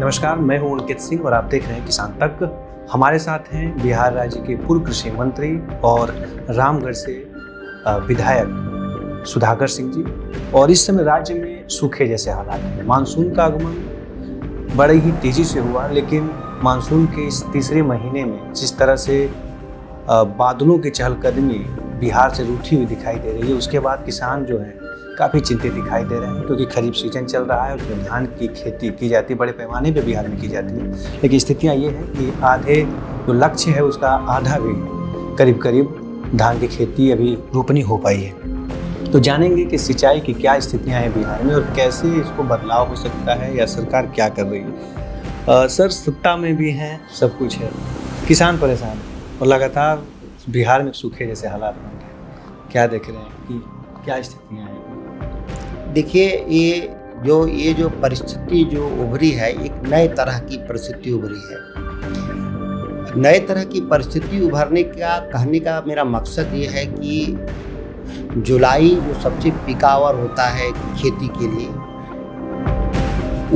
नमस्कार, मैं हूं अंकित सिंह और आप देख रहे हैं किसान तक। हमारे साथ हैं बिहार राज्य के पूर्व कृषि मंत्री और रामगढ़ से विधायक सुधाकर सिंह जी। और इस समय राज्य में सूखे जैसे हालात हैं। मानसून का आगमन बड़े ही तेजी से हुआ, लेकिन मानसून के इस तीसरे महीने में जिस तरह से बादलों की चहलकदमी बिहार से रूठी हुई दिखाई दे रही है, उसके बाद किसान जो है काफ़ी चिंतित दिखाई दे रहे हैं, क्योंकि खरीफ सीजन चल रहा है और जो धान की खेती की जाती है बड़े पैमाने पे बिहार में की जाती है, लेकिन स्थितियां ये हैं कि आधे जो लक्ष्य है उसका आधा भी करीब करीब धान की खेती अभी रोपनी हो पाई है। तो जानेंगे कि सिंचाई की क्या स्थितियां हैं बिहार में और कैसे इसको बदलाव हो सकता है या सरकार क्या कर रही है। सर, सत्ता में भी हैं, सब कुछ है, किसान परेशान है और लगातार बिहार में सूखे जैसे हालात बन रहे, क्या देख रहे हैं कि क्या स्थितियाँ हैं? देखिए, ये जो परिस्थिति जो उभरी है, एक नए तरह की परिस्थिति उभरी है। नए तरह की परिस्थिति उभरने का कहने का मेरा मकसद ये है कि जुलाई जो सबसे पिकावर होता है खेती के लिए,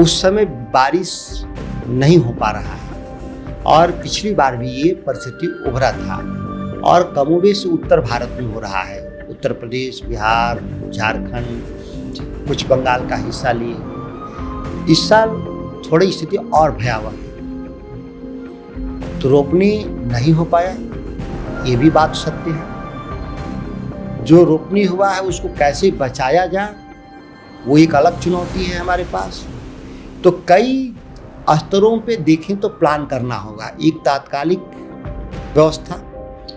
उस समय बारिश नहीं हो पा रहा है और पिछली बार भी ये परिस्थिति उभरा था और कमोबेश उत्तर भारत में हो रहा है। उत्तर प्रदेश, बिहार, झारखंड, कुछ बंगाल का हिस्सा लिए। इस साल थोड़ी स्थिति और भयावह है, तो रोपनी नहीं हो पाया, ये भी बात सत्य है। जो रोपनी हुआ है उसको कैसे बचाया जाए, वो एक अलग चुनौती है हमारे पास। तो कई स्तरों पे देखें तो प्लान करना होगा। एक तात्कालिक व्यवस्था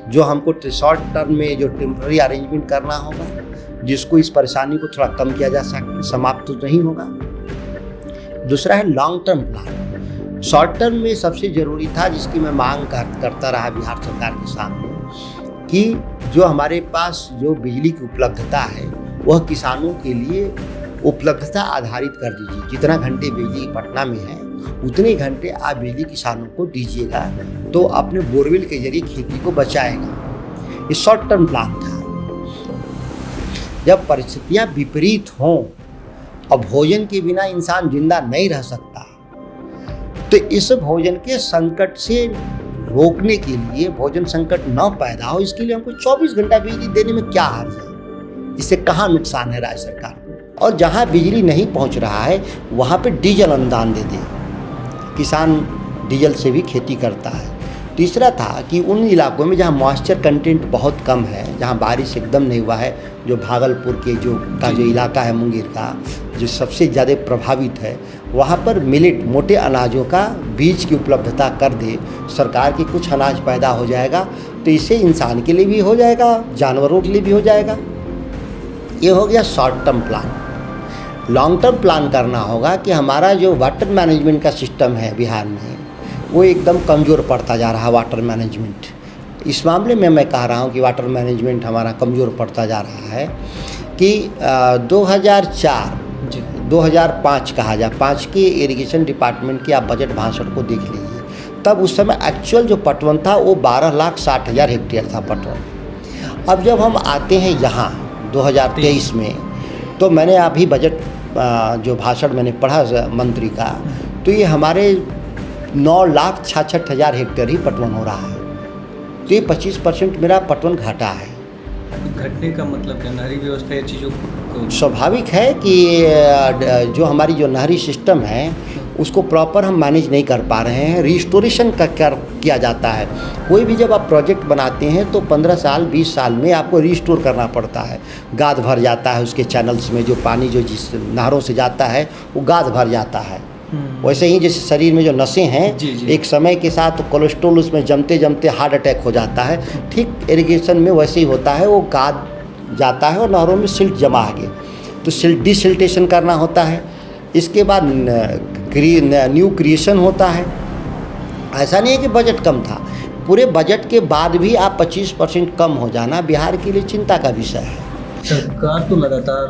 जो हमको शॉर्ट टर्म में जो टेम्पररी अरेंजमेंट करना होगा, जिसको इस परेशानी को थोड़ा कम किया जा सके, समाप्त तो नहीं होगा। दूसरा है long term plan. Short term में सबसे ज़रूरी था, जिसकी मैं मांग करता रहा बिहार सरकार के सामने, कि जो हमारे पास जो बिजली की उपलब्धता है वह किसानों के लिए उपलब्धता आधारित कर दीजिए। जितना घंटे बिजली पटना में है उतने घंटे आप बिजली किसानों को दीजिएगा, तो अपने बोरवेल के जरिए खेती को बचाएगा। ये शॉर्ट टर्म प्लान था। जब परिस्थितियां विपरीत हों और भोजन के बिना इंसान जिंदा नहीं रह सकता, तो इस भोजन के संकट से रोकने के लिए, भोजन संकट न पैदा हो, इसके लिए हमको 24 घंटा बिजली देने में क्या हर्ज है? इससे कहाँ नुकसान है राज्य सरकार को? और जहाँ बिजली नहीं पहुँच रहा है वहाँ पे डीजल अनुदान दे दे, किसान डीजल से भी खेती करता है। तीसरा था कि उन इलाकों में जहाँ मॉइस्चर कंटेंट बहुत कम है, जहाँ बारिश एकदम नहीं हुआ है, जो भागलपुर के जो इलाका है मुंगेर का, जो सबसे ज़्यादा प्रभावित है, वहाँ पर मिलेट, मोटे अनाजों का बीज की उपलब्धता कर दे सरकार की, कुछ अनाज पैदा हो जाएगा। तो इससे इंसान के लिए भी हो जाएगा, जानवरों के लिए भी हो जाएगा। ये हो गया short term plan. Long term plan करना होगा कि हमारा जो वाटर मैनेजमेंट का सिस्टम है बिहार में, वो एकदम कमज़ोर पड़ता जा रहा है। वाटर मैनेजमेंट, इस मामले में मैं कह रहा हूँ कि वाटर मैनेजमेंट हमारा कमज़ोर पड़ता जा रहा है कि 2004 2005 कहा जाए, 5 के इरिगेशन डिपार्टमेंट के आप बजट भाषण को देख लीजिए, तब उस समय एक्चुअल जो पटवन था वो 12,60,000 हेक्टेयर था पटवन। अब जब हम आते हैं यहाँ 2023 में, तो मैंने अभी बजट जो भाषण मैंने पढ़ा मंत्री का, तो ये हमारे 9,66,000 हेक्टेयर ही पटवन हो रहा है। तो ये 25% मेरा पटवन घटा है। घटने का मतलब क्या? नहरी व्यवस्था या चीज़ों को स्वाभाविक है कि जो हमारी जो नहरी सिस्टम है उसको प्रॉपर हम मैनेज नहीं कर पा रहे हैं। रिस्टोरेशन का किया जाता है। कोई भी जब आप प्रोजेक्ट बनाते हैं तो 15 साल 20 साल में आपको रिस्टोर करना पड़ता है। गाद भर जाता है उसके चैनल्स में, जो पानी जो जिस नहरों से जाता है वो गाद भर जाता है। वैसे ही जैसे शरीर में जो नसें हैं, एक समय के साथ कोलेस्ट्रॉल उसमें जमते जमते हार्ट अटैक हो जाता है, ठीक इरिगेशन में वैसे ही होता है। वो गाद जाता है और नहरों में सिल्ट जमा आ गए, तो डिसिल्टेशन करना होता है। इसके बाद न्यू क्रिएशन होता है। ऐसा नहीं है कि बजट कम था, पूरे बजट के बाद भी आप 25% कम हो जाना बिहार के लिए चिंता का विषय है। सरकार तो लगातार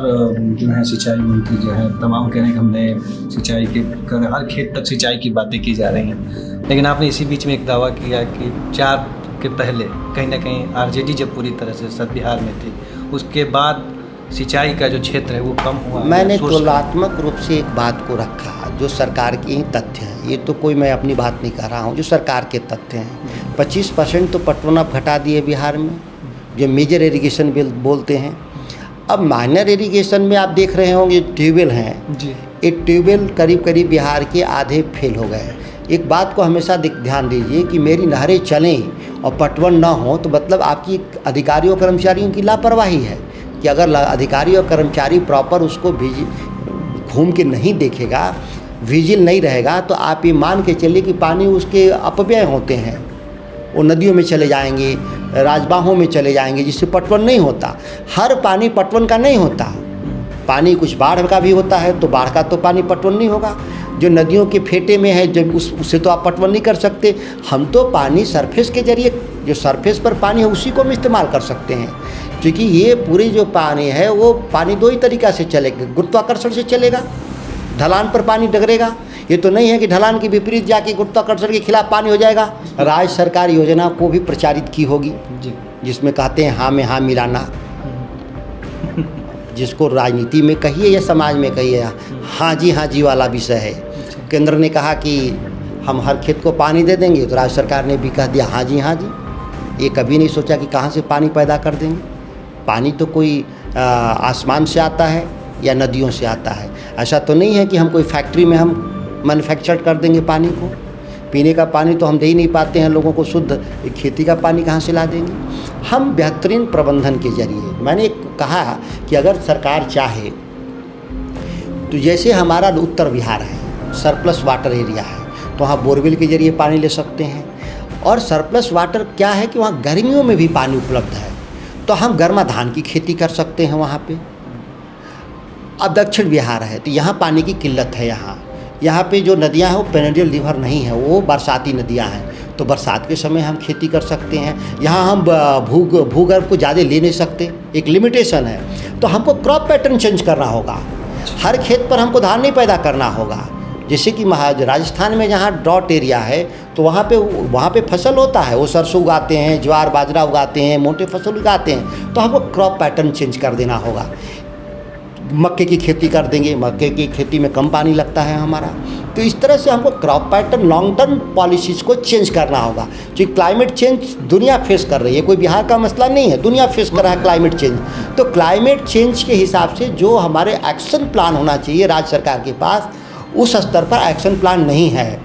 जो है सिंचाई मंत्री जो है तमाम कह रहे हैं कि हमने सिंचाई के हर खेत तक सिंचाई की बातें की जा रही हैं, लेकिन आपने इसी बीच में एक दावा किया कि 4 के पहले कहीं ना कहीं आरजेडी जब पूरी तरह से बिहार में थी, उसके बाद सिंचाई का जो क्षेत्र है वो कम हुआ? मैंने सोर्स कम? तुलनात्मक रूप से एक बात को रखा जो सरकार के ही तथ्य हैं, ये तो कोई मैं अपनी बात नहीं कर रहा हूँ, जो सरकार के तथ्य हैं। 25% तो पटवन अब घटा दिए बिहार में, जो मेजर इरिगेशन बिल बोलते हैं। अब माइनर इरिगेशन में आप देख रहे होंगे ट्यूबवेल हैं जी, एक ट्यूबवेल करीब करीब बिहार के आधे फेल हो गए। एक बात को हमेशा ध्यान दीजिए कि मेरी नहरें चलें और पटवन ना हो तो मतलब आपकी अधिकारियों कर्मचारियों की लापरवाही है कि अगर अधिकारी और कर्मचारी प्रॉपर उसको घूम के नहीं देखेगा, विजिल नहीं रहेगा, तो आप ये मान के चलिए कि पानी उसके अपव्यय होते हैं, वो नदियों में चले जाएंगे, राजबाहों में चले जाएंगे, जिससे पटवन नहीं होता। हर पानी पटवन का नहीं होता, पानी कुछ बाढ़ का भी होता है, तो बाढ़ का तो पानी पटवन नहीं होगा। जो नदियों के फेटे में है जब उससे तो आप पटवन नहीं कर सकते। हम तो पानी सरफेस के जरिए, जो सरफेस पर पानी है उसी को हम इस्तेमाल कर सकते हैं, क्योंकि ये पूरी जो पानी है वो पानी दो ही तरीक़ा से चलेगा, गुरुत्वाकर्षण से चलेगा, ढलान पर पानी डगरेगा। ये तो नहीं है कि ढलान के विपरीत जाके गुरुत्वाकर्षण के खिलाफ पानी हो जाएगा। राज्य सरकार योजना को भी प्रचारित की होगी जी, जिसमें कहते हैं हाँ में हाँ मिलाना, जिसको राजनीति में कहिए या समाज में कहिए हाँ जी वाला विषय है। केंद्र ने कहा कि हम हर खेत को पानी दे देंगे, तो राज्य सरकार ने भी कह दिया हाँ जी। ये कभी नहीं सोचा कि कहाँ से पानी पैदा कर देंगे। पानी तो कोई आसमान से आता है या नदियों से आता है। ऐसा तो नहीं है कि हम कोई फैक्ट्री में हम मैन्युफैक्चर कर देंगे पानी को। पीने का पानी तो हम दे ही नहीं पाते हैं लोगों को शुद्ध, खेती का पानी कहाँ से ला देंगे। हम बेहतरीन प्रबंधन के जरिए, मैंने कहा कि अगर सरकार चाहे तो जैसे हमारा उत्तर बिहार है, सरप्लस वाटर एरिया है, तो वहाँ बोरवेल के जरिए पानी ले सकते हैं। और सरप्लस वाटर क्या है कि वहाँ गर्मियों में भी पानी उपलब्ध है, तो हम गर्मा धान की खेती कर सकते हैं वहाँ पे। अब दक्षिण बिहार है तो यहाँ पानी की किल्लत है। यहाँ पे जो नदियाँ हैं वो पेरिनियल रिवर नहीं है, वो बरसाती नदियाँ हैं, तो बरसात के समय हम खेती कर सकते हैं। यहाँ हम भूगर्भ को ज़्यादा ले नहीं सकते, एक लिमिटेशन है, तो हमको क्रॉप पैटर्न चेंज करना होगा। हर खेत पर हमको धान नहीं पैदा करना होगा। जैसे कि राजस्थान में जहाँ ड्रॉट एरिया है तो वहाँ पे फसल होता है, वो सरसों उगाते हैं, ज्वार बाजरा उगाते हैं, मोटे फसल उगाते हैं, तो हमको क्रॉप पैटर्न चेंज कर देना होगा। मक्के की खेती कर देंगे, मक्के की खेती में कम पानी लगता है हमारा, तो इस तरह से हमको crop pattern long term policies को चेंज करना होगा। क्योंकि क्लाइमेट चेंज दुनिया फेस कर रही है, कोई बिहार का मसला नहीं है, दुनिया फेस कर रहा है क्लाइमेट चेंज। तो क्लाइमेट चेंज के हिसाब से जो हमारे एक्शन प्लान होना चाहिए राज्य सरकार के पास, उस स्तर पर एक्शन प्लान नहीं है।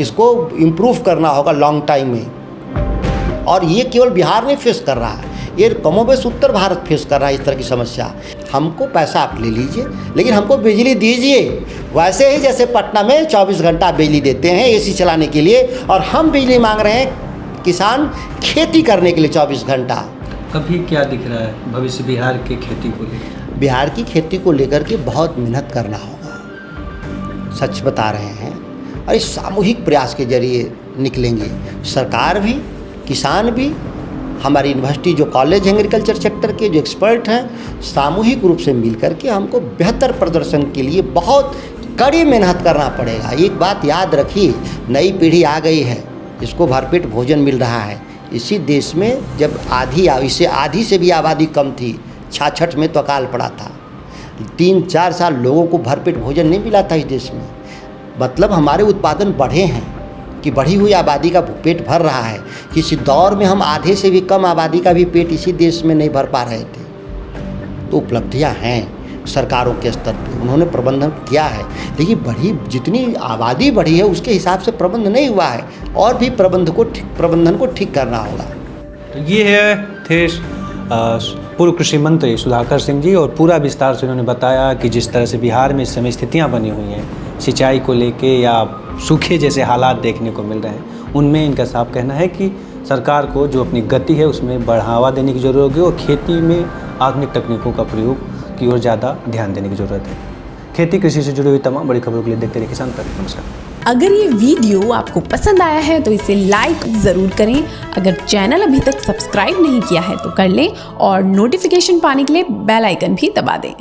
इसको इम्प्रूव करना होगा लॉन्ग टाइम में, और ये केवल बिहार नहीं फेस कर रहा है, ये कमोबेश उत्तर भारत फेस कर रहा है इस तरह की समस्या। हमको पैसा आप ले लीजिए, लेकिन हमको बिजली दीजिए वैसे ही जैसे पटना में 24 घंटा बिजली देते हैं एसी चलाने के लिए, और हम बिजली मांग रहे हैं किसान खेती करने के लिए 24 घंटा। अभी क्या दिख रहा है भविष्य बिहार की खेती को लेकर? बिहार की खेती को लेकर के बहुत मेहनत करना होगा, सच बता रहे हैं, और इस सामूहिक प्रयास के जरिए निकलेंगे। सरकार भी, किसान भी, हमारी यूनिवर्सिटी जो कॉलेज हैं एग्रीकल्चर सेक्टर के जो एक्सपर्ट हैं, सामूहिक रूप से मिल कर के हमको बेहतर प्रदर्शन के लिए बहुत कड़ी मेहनत करना पड़ेगा। एक बात याद रखिए, नई पीढ़ी आ गई है, इसको भरपेट भोजन मिल रहा है। इसी देश में जब इससे आधी से भी आबादी कम थी, 66 में तो अकाल पड़ा था, 3-4 साल लोगों को भरपेट भोजन नहीं मिला था इस देश में। मतलब हमारे उत्पादन बढ़े हैं कि बढ़ी हुई आबादी का पेट भर रहा है। किसी दौर में हम आधे से भी कम आबादी का भी पेट इसी देश में नहीं भर पा रहे थे। तो उपलब्धियां हैं सरकारों के स्तर पे, उन्होंने प्रबंधन किया है, लेकिन जितनी आबादी बढ़ी है उसके हिसाब से प्रबंध नहीं हुआ है, और भी प्रबंधन को ठीक करना होगा। तो ये थे पूर्व कृषि मंत्री सुधाकर सिंह जी, और पूरा विस्तार से उन्होंने बताया कि जिस तरह से बिहार में इस समय स्थितियाँ बनी हुई हैं सिंचाई को लेके या सूखे जैसे हालात देखने को मिल रहे हैं, उनमें इनका साफ कहना है कि सरकार को जो अपनी गति है उसमें बढ़ावा देने की ज़रूरत होगी, और खेती में आधुनिक तकनीकों का प्रयोग की ओर ज़्यादा ध्यान देने की ज़रूरत है। खेती कृषि से जुड़ी हुई तमाम बड़ी खबरों के लिए देखते रहिए किसान तक। नमस्कार। अगर ये वीडियो आपको पसंद आया है तो इसे लाइक ज़रूर करें। अगर चैनल अभी तक सब्सक्राइब नहीं किया है तो कर लें, और नोटिफिकेशन पाने के लिए बेल आइकन भी दबा दें।